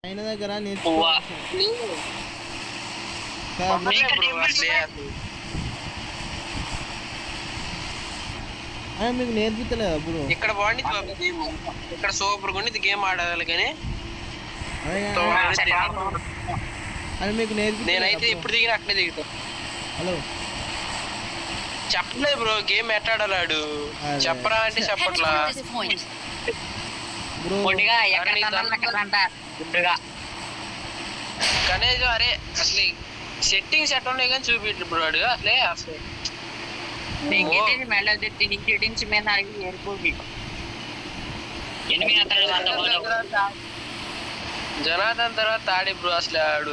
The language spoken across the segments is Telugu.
ఆయన దగ్గర మీకు నేర్పిస్తలేదు అప్పుడు ఇక్కడ బాగుంది ఇక్కడ సూపర్ గుండి గేమ్ ఆడాలి కానీ అని మీకు నేర్పి నేనైతే ఇప్పుడు దిగిన అక్కడే దిగుతా. హలో చెప్పలేదు బ్రో గేమ్ ఎట్టాడాడు చెప్పరా అంటే చెప్పట్లా కనీసం అరే అసలు సెట్టింగ్స్ ఎట్లా ఉన్నాయి కానీ చూపించు బ్రో అడు అసలే అసలు జనార్దన్ తర్వాత ఆడి బ్రో అసలు ఆడు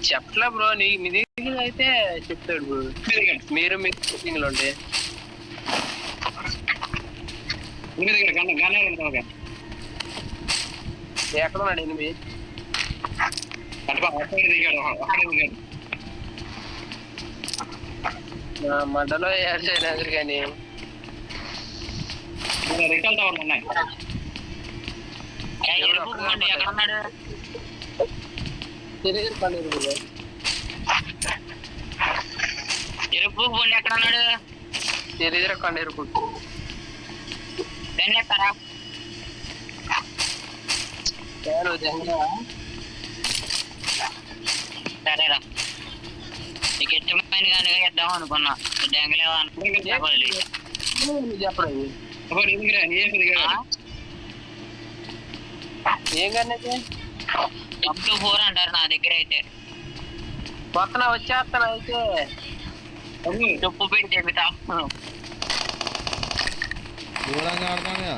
చెప్పలే బ్రో మీ దగ్గర అయితే చెప్తాడు బ్రో. మీరు మీ సెట్టింగ్ లో ఉంటే ఎక్కడ ఉన్నాడు ఎనిమిది మంటలో ఏడ్చారు కానీ రిటర్న్ టవర్లు ఉన్నాయి. ఎరుపు బోండి ఎక్కడ ఉన్నాడు తెలియదు ఎరుపు సరేరా నీకు ఇష్టమైన కానీ ఇద్దాం అనుకున్నా డెంగలేవా చెప్పండి ఏం కానీ 4 అంటారు నా దగ్గర అయితే. కొత్త వచ్చేస్తాను అయితే చెప్పు పెట్టి చెబుతా దూరంగా ఆడతాను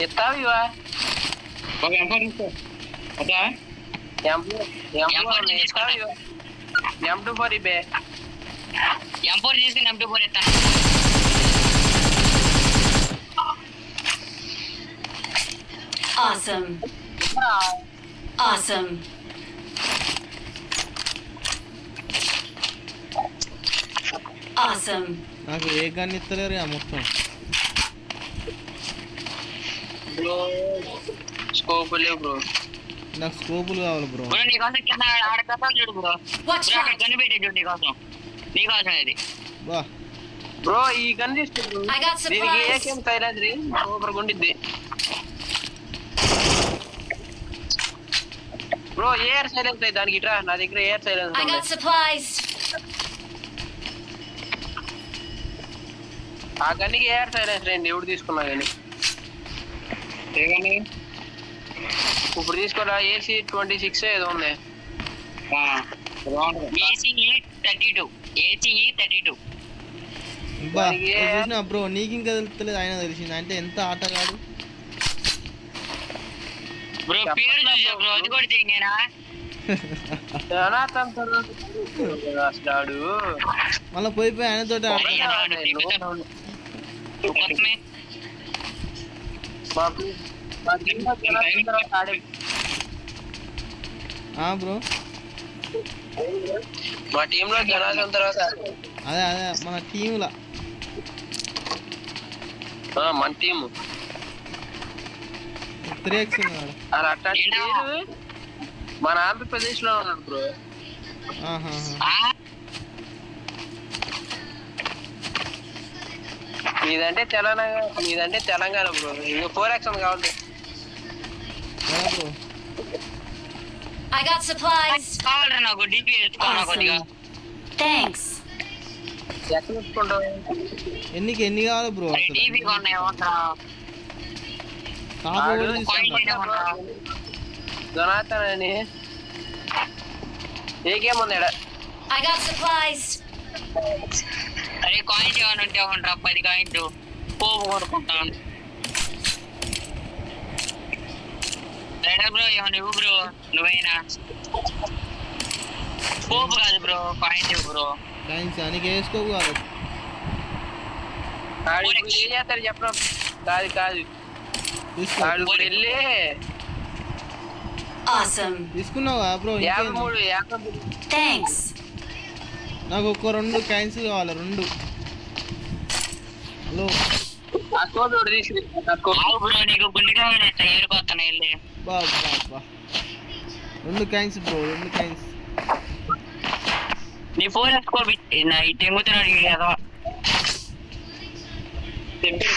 ఎత్తావు ఇవా M24 ఇబే M4 చేసి M24 ఎత్తాను. Awesome. Awesome. Awesome. నాకు ఏ గన్ ఇస్తలేరు మొత్తం బ్రో స్కోప్ లేవు బ్రో. నాకు స్కోపులు కావాలి బ్రో. నీకోసం కింద ఆడకం చూడు బ్రో. గన్ను పెట్టే చూడు నీకోసం ఇది బా బ్రో. ఈ గన్ తీసుకో దీనికి ఏకేం సైలెన్స్ సూపర్ గుండిద్ది బ్రో. ఎయిర్ సైలెన్స్ అయితే దానికి ఇట్రా నా దగ్గర ఎయిర్ సైలెన్స్ ఆ గన్నికి ఎయిర్ సైలెన్స్ రండి ఎవడు తీసుకున్నా కానీ ఇప్పుడు తీసుకోరా ఏసీ 26 ఏదో ఉంది. చూసినా బ్రో నీకు ఇంకా తెలుస్తలేదు ఆయన తెలిసింది అంటే ఎంత ఆటగాడు మళ్ళీ పోయిపోయి ఆయనతో బ్రో మా టీమ్ లో జనార్దన్ తర్వాత అదే మన టీంలా మన టీమ్ 3x ఉన్నాడు. మన ఆంధ్రప్రదేశ్ లో ఉన్నాడు బ్రో. మీదంటే తెలంగాణ బ్రో. ఇంకా 4x కావాలి. I got supplies. నాకు డిపి కొద్దిగా Thanks. ఎన్ని కావాలి బ్రో? డిపి జనార్దన్ అని ఏ గేమ్ ఉంది? I got supplies. అరే కాయిన్స్ ఏమైనా ఉంటే ఉంటా 10 కాయిన్స్ పోపు కొనుక్కుంటాను. బ్రో ఏమన్నా ఇవ్వు బ్రో. నువ్వేనా పోపు కాదు బ్రో కాయిన్స్ ఇవ్వు బ్రో. కాయిన్స్ నీకు వేసుకోవాలి. ఏం చేస్తారు చెప్పడం కాదు వెళ్ళి Awesome. తీసుకున్నావా బ్రో? 53 Thanks. నాకు ఒక 2 కాయిన్స్ కావాలి, 2. హలో ఆ కోడ్ ఒకటి తీసుకుని ఆవు బ్రో నీకు గుండెగా ఏడుకొస్తాను వెళ్ళి బా బా బా 2 కాయిన్స్ బ్రో, 2 కాయిన్స్. నీ ఫోన్ ఎత్తుకో నా ఈ తెంగుతున్నాడు కదా తెంపి